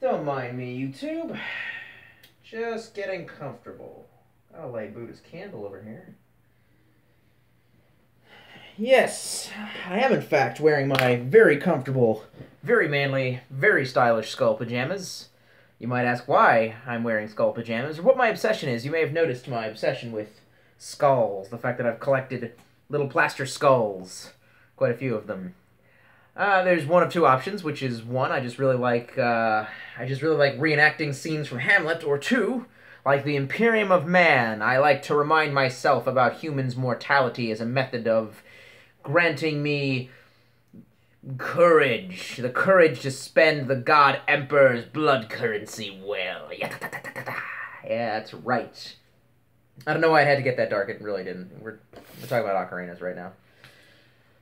Don't mind me, YouTube. Just getting comfortable. Gotta light Buddha's candle over here. Yes, I am in fact wearing my very comfortable, very manly, very stylish skull pajamas. You might ask why I'm wearing skull pajamas, or what my obsession is. You may have noticed my obsession with skulls, the fact that I've collected little plaster skulls, quite a few of them. There's one of two options, which is one, I just really like reenacting scenes from Hamlet, or two, like the Imperium of Man. I like to remind myself about humans' mortality as a method of granting me courage, the courage to spend the God Emperor's blood currency well. Yeah, that's right. I don't know why I had to get that dark. It really didn't. We're talking about Ocarainas right now.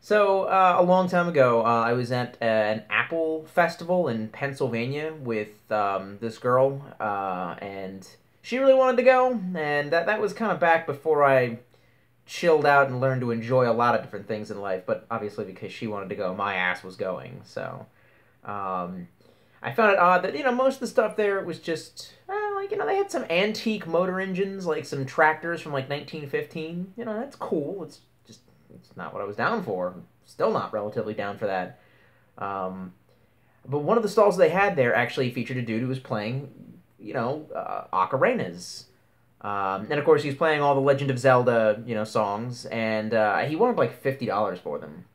So, a long time ago, I was at an Apple festival in Pennsylvania with this girl, and she really wanted to go, and that was kind of back before I chilled out and learned to enjoy a lot of different things in life, but obviously because she wanted to go, my ass was going, so... I found it odd that, most of the stuff there was just, they had some antique motor engines, like some tractors from, 1915. That's cool. It's not what I was down for. Still not relatively down for that. But one of the stalls they had there actually featured a dude who was playing, Ocarainas. And of course, he was playing all the Legend of Zelda, songs, and he wanted like $50 for them.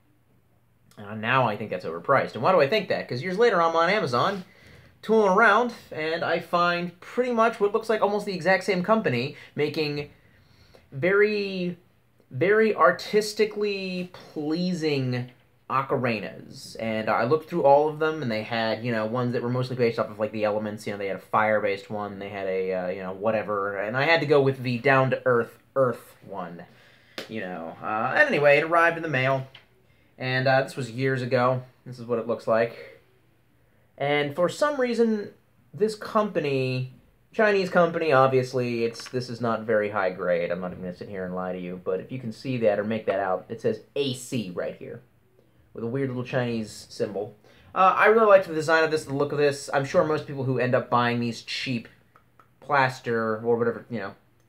Now I think that's overpriced. And why do I think that? Because years later, I'm on Amazon, tooling around, and I find pretty much what looks like almost the exact same company making very, very artistically pleasing ocarainas. And I looked through all of them, and they had, ones that were mostly based off of, the elements. They had a fire-based one, they had a, whatever. And I had to go with the down-to-earth one, And anyway, it arrived in the mail. And this was years ago. This is what it looks like. And for some reason, this company, Chinese company, obviously, this is not very high grade. I'm not even going to sit here and lie to you. But if you can see that or make that out, it says AC right here. With a weird little Chinese symbol. I really liked the design of this, the look of this. I'm sure most people who end up buying these cheap plaster or whatever,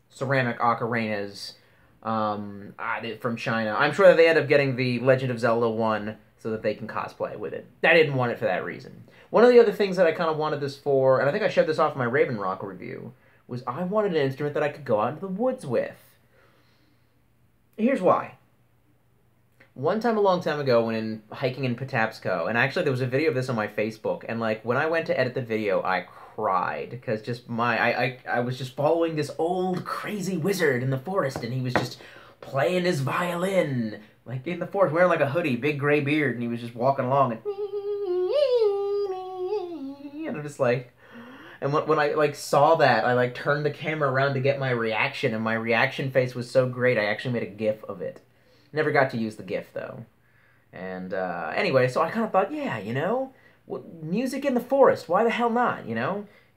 ceramic ocarainas from China, I'm sure that they end up getting the Legend of Zelda one so that they can cosplay with it. I didn't want it for that reason. One of the other things that I kind of wanted this for, and I think I showed this off in my Raven Rock review, was I wanted an instrument that I could go out into the woods with. Here's why. One time a long time ago when hiking in Patapsco, and actually there was a video of this on my Facebook, and when I went to edit the video, I cried, because I was just following this old crazy wizard in the forest, and he was just playing his violin, in the forest, wearing a hoodie, big gray beard, and he was just walking along, and I'm just and when I saw that, I turned the camera around to get my reaction, and my reaction face was so great, I actually made a GIF of it. Never got to use the GIF, though. And, anyway, so I kind of thought, yeah, music in the forest, why the hell not,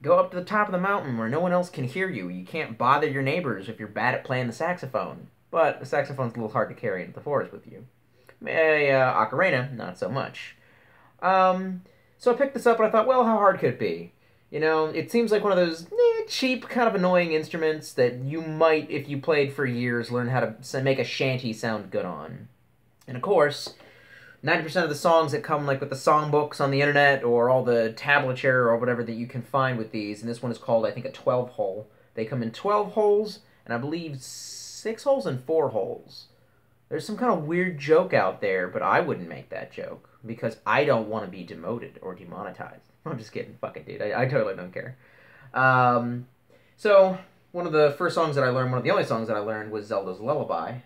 Go up to the top of the mountain where no one else can hear you. You can't bother your neighbors if you're bad at playing the saxophone. But the saxophone's a little hard to carry into the forest with you. Ocarina, not so much. So I picked this up and I thought, well, how hard could it be? It seems like one of those cheap, kind of annoying instruments that you might, if you played for years, learn how to make a shanty sound good on. And of course, 90% of the songs that come with the songbooks on the internet or all the tablature or whatever that you can find with these, and this one is called, I think, a 12-hole. They come in 12 holes, and I believe 6 holes and 4 holes. There's some kind of weird joke out there, but I wouldn't make that joke, because I don't want to be demoted or demonetized. I'm just kidding. Fuck it, dude. I totally don't care. So, one of the first songs that I learned, one of the only songs that I learned was Zelda's Lullaby.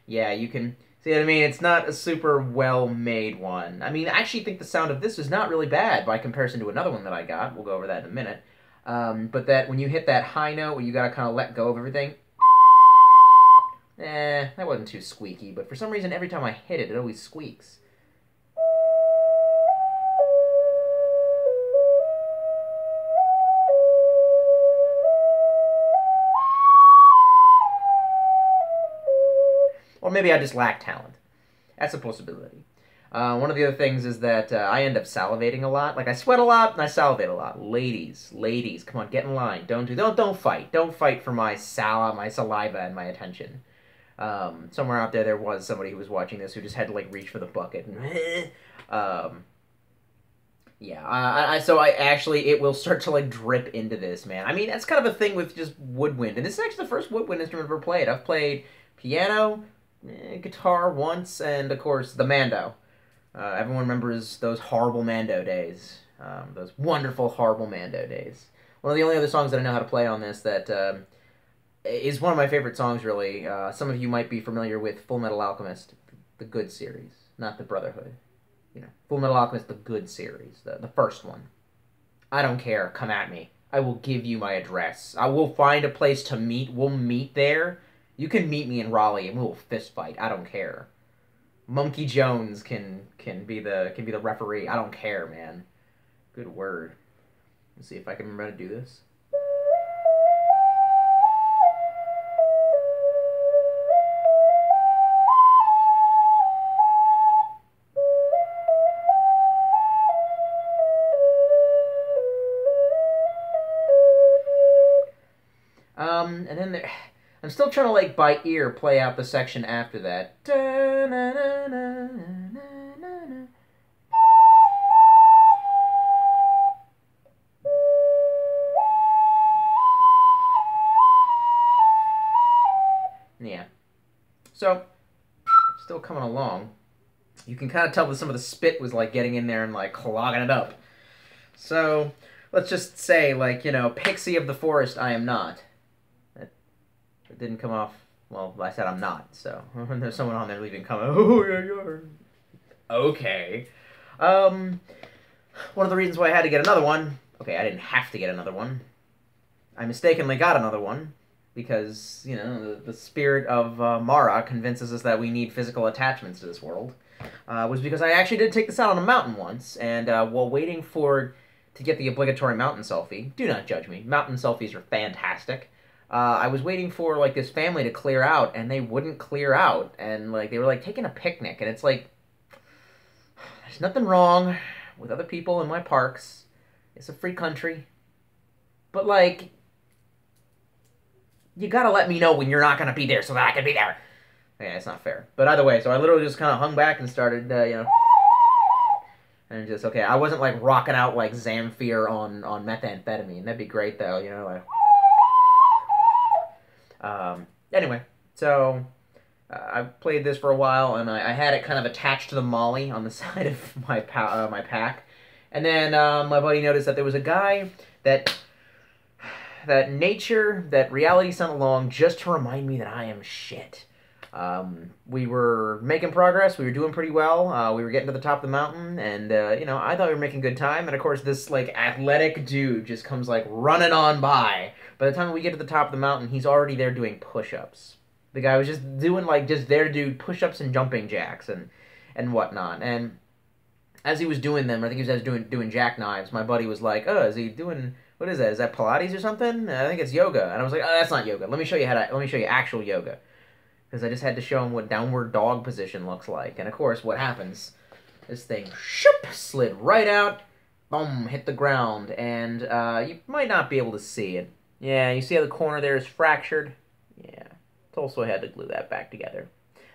Yeah, you can see what I mean? It's not a super well-made one. I mean, I actually think the sound of this is not really bad by comparison to another one that I got. We'll go over that in a minute. But that when you hit that high note where you gotta kind of let go of everything, that wasn't too squeaky, but for some reason every time I hit it, it always squeaks. Or maybe I just lack talent. That's a possibility. One of the other things is that I end up salivating a lot. Like I sweat a lot and I salivate a lot. Ladies, come on, get in line. Don't fight. Don't fight for my saliva and my attention. Somewhere out there was somebody who was watching this who just had to like reach for the bucket. Yeah, so I actually, it will start to like drip into this, man. I mean, that's kind of a thing with just woodwind, and this is actually the first woodwind instrument I've ever played. I've played piano, guitar once, and of course the mando. Everyone remembers those horrible mando days, those wonderful horrible mando days. One of the only other songs that I know how to play on this that is one of my favorite songs, really. Some of you might be familiar with Full Metal Alchemist, the good series, not the Brotherhood. You know, Full Metal Alchemist, the good series, the first one. I don't care. Come at me. I will give you my address. I will find a place to meet. We'll meet there. You can meet me in Raleigh, and we will fist fight. I don't care. Monkey Jones can be the referee. I don't care, man. Good word. Let's see if I can remember how to do this. And then there, I'm still trying to, like, by ear, play out the section after that. Yeah. So, still coming along. You can kind of tell that some of the spit was, like, getting in there and, like, clogging it up. So, let's just say, like, you know, Pixie of the Forest, I am not. It didn't come off. Well, I said I'm not, so there's someone on there leaving comment. Oh, yeah, you're okay. One of the reasons why I had to get another one. Okay, I didn't have to get another one. I mistakenly got another one because, you know, the spirit of Mara convinces us that we need physical attachments to this world. Was because I actually did take this out on a mountain once, and while waiting to get the obligatory mountain selfie, do not judge me. Mountain selfies are fantastic. I was waiting for, like, this family to clear out, and they wouldn't clear out, and, like, they were, like, taking a picnic, and it's like, there's nothing wrong with other people in my parks. It's a free country. But, like, you gotta let me know when you're not gonna be there so that I can be there. Yeah, it's not fair. But either way, so I literally just kind of hung back and started, you know, and just, okay, I wasn't, like, rocking out like Zamfir on methamphetamine. That'd be great, though, you know, like... Anyway, so I've played this for a while, and I had it kind of attached to the molly on the side of my pack. And then my buddy noticed that there was a guy that reality sent along just to remind me that I am shit. We were making progress. We were doing pretty well. We were getting to the top of the mountain, and, you know, I thought we were making good time. And, of course, this, like, athletic dude just comes, like, running on by. By the time we get to the top of the mountain, he's already there doing push-ups. The guy was just doing, like, just there to do push-ups and jumping jacks and whatnot. And as he was doing them, I think he was doing jackknives, my buddy was like, oh, is he doing... What is that? Is that Pilates or something? I think it's yoga. And I was like, oh, that's not yoga. Let me show you actual yoga. Because I just had to show him what downward dog position looks like. And of course, what happens? This thing shoop, slid right out, boom, hit the ground. And you might not be able to see it. Yeah, you see how the corner there is fractured? Yeah. Tolstoy had to glue that back together.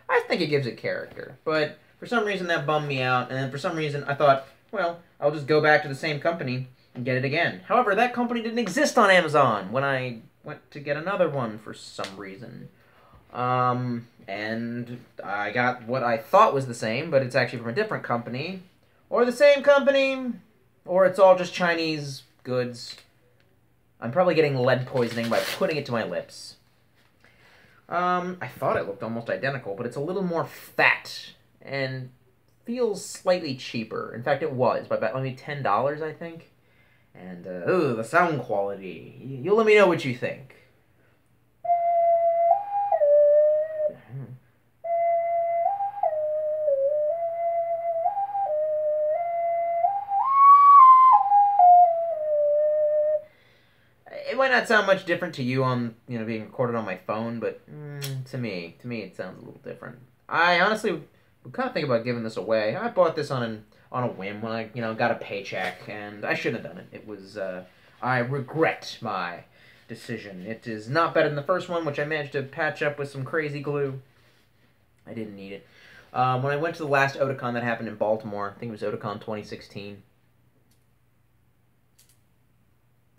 I think it gives it character. But for some reason that bummed me out. And then for some reason I thought, well, I'll just go back to the same company and get it again. However, that company didn't exist on Amazon when I went to get another one for some reason. And I got what I thought was the same, but it's actually from a different company. Or the same company, or it's all just Chinese goods. I'm probably getting lead poisoning by putting it to my lips. I thought it looked almost identical, but it's a little more fat and feels slightly cheaper. In fact, it was by about maybe $10, I think. And, the sound quality. You'll let me know what you think. not sound much different to you on, being recorded on my phone, but to me it sounds a little different. I honestly would kind of think about giving this away. I bought this on a whim when I, got a paycheck, and I shouldn't have done it. It was, I regret my decision. It is not better than the first one, which I managed to patch up with some crazy glue. I didn't need it. When I went to the last Otakon that happened in Baltimore, I think it was Otakon 2016,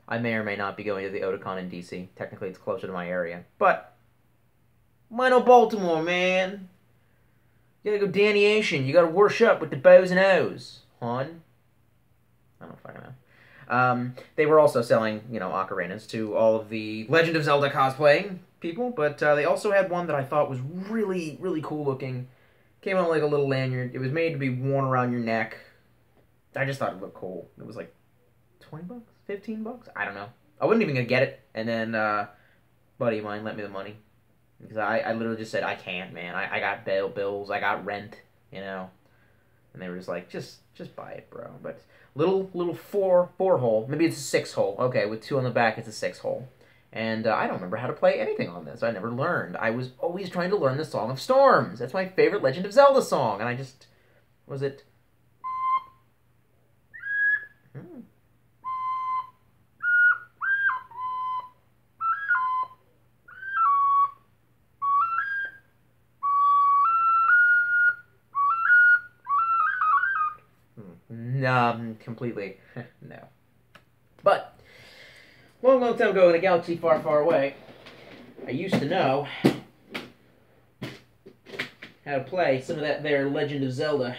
I may or may not be going to the Otakon in DC. Technically, it's closer to my area. But, why no Baltimore, man? You gotta go Danny Asian. You gotta worship with the bows and O's, hon. I don't fucking know. They were also selling, Ocarainas to all of the Legend of Zelda cosplaying people, but they also had one that I thought was really, really cool looking. Came on like a little lanyard. It was made to be worn around your neck. I just thought it looked cool. It was like 20 bucks? 15 bucks? I don't know. I wasn't even gonna get it, and then buddy of mine lent me the money. Because I literally just said, I can't, man. I got bills, I got rent, And they were just like, just buy it, bro. But little four hole. Maybe it's a 6-hole. Okay, with 2 on the back, it's a 6-hole. And I don't remember how to play anything on this. I never learned. I was always trying to learn the Song of Storms. That's my favorite Legend of Zelda song. And I just... Was it... No, completely. No. But, long time ago in a galaxy far, far away, I used to know how to play some of that there Legend of Zelda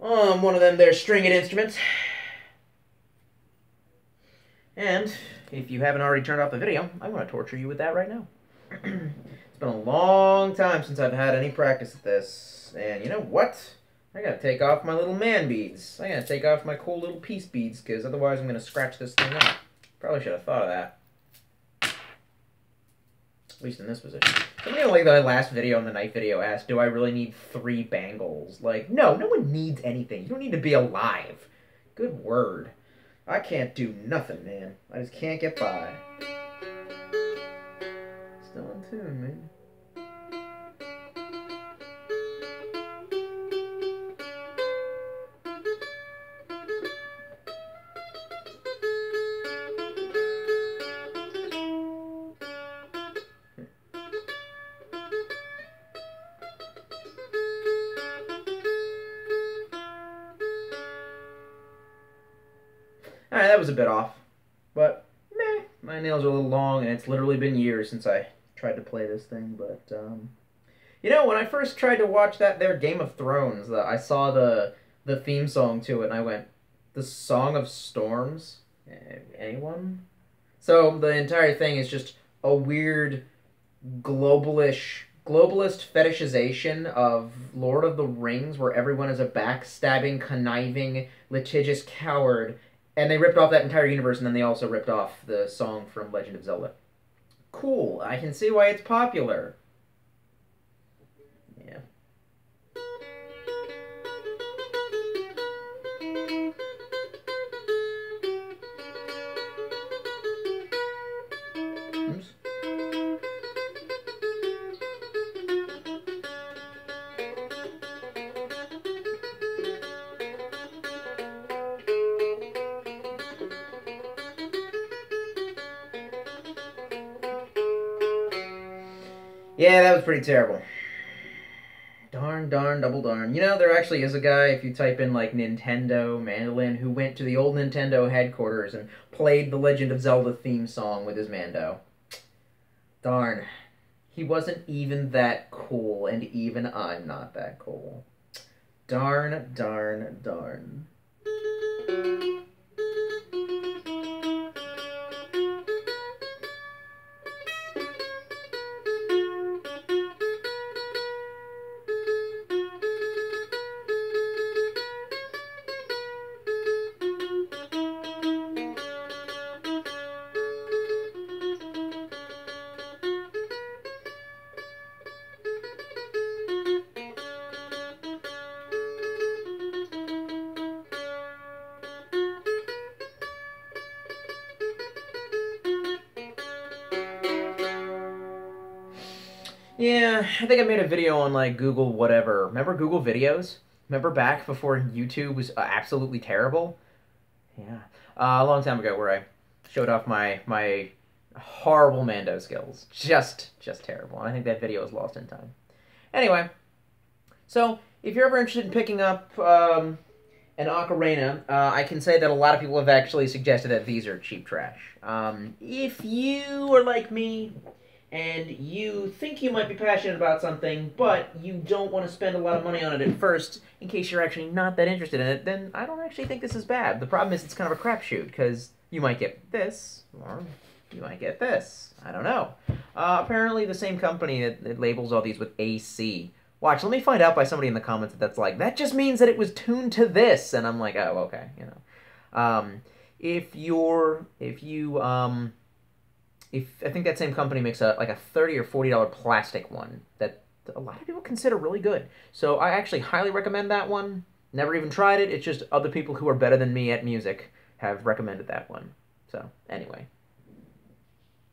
on one of them there stringed instruments. And, if you haven't already turned off the video, I want to torture you with that right now. It's been a long time since I've had any practice at this, and you know what? I gotta take off my little man beads. I gotta take off my cool little peace beads, because otherwise I'm gonna scratch this thing up. Probably should have thought of that. At least in this position. Somebody like the last video on the night video asked, do I really need 3 bangles? Like, no one needs anything. You don't need to be alive. Good word. I can't do nothing, man. I just can't get by. Still in tune, man. Alright, that was a bit off. But, meh. My nails are a little long, and it's literally been years since I tried to play this thing, but, when I first tried to watch that there Game of Thrones, I saw the theme song to it, and I went, the Song of Storms? Anyone? So, the entire thing is just a weird globalist fetishization of Lord of the Rings, where everyone is a backstabbing, conniving, litigious coward. And they ripped off that entire universe, and then they also ripped off the song from Legend of Zelda. Cool. I can see why it's popular. Yeah. Oops. Yeah, that was pretty terrible. Darn, double darn. There actually is a guy, if you type in, like, Nintendo mandolin, who went to the old Nintendo headquarters and played the Legend of Zelda theme song with his mando. Darn. He wasn't even that cool, and even I'm not that cool. Darn, darn. Yeah, I think I made a video on like Google whatever. Remember Google Videos? Remember back before YouTube was absolutely terrible? Yeah, a long time ago where I showed off my horrible Mando skills. Just terrible. And I think that video is lost in time. Anyway, so if you're ever interested in picking up an ocarina, I can say that a lot of people have actually suggested that these are cheap trash. If you are like me and you think you might be passionate about something, but you don't want to spend a lot of money on it at first, in case you're actually not that interested in it, then I don't actually think this is bad. The problem is it's kind of a crapshoot, because you might get this, or you might get this. I don't know. Apparently the same company that labels all these with AC. Watch, let me find out by somebody in the comments that's like, that just means that it was tuned to this, and I'm like, oh, okay, you know. If I think that same company makes a $30 or $40 plastic one that a lot of people consider really good. So I actually highly recommend that one. Never even tried it. It's just other people who are better than me at music have recommended that one. So anyway.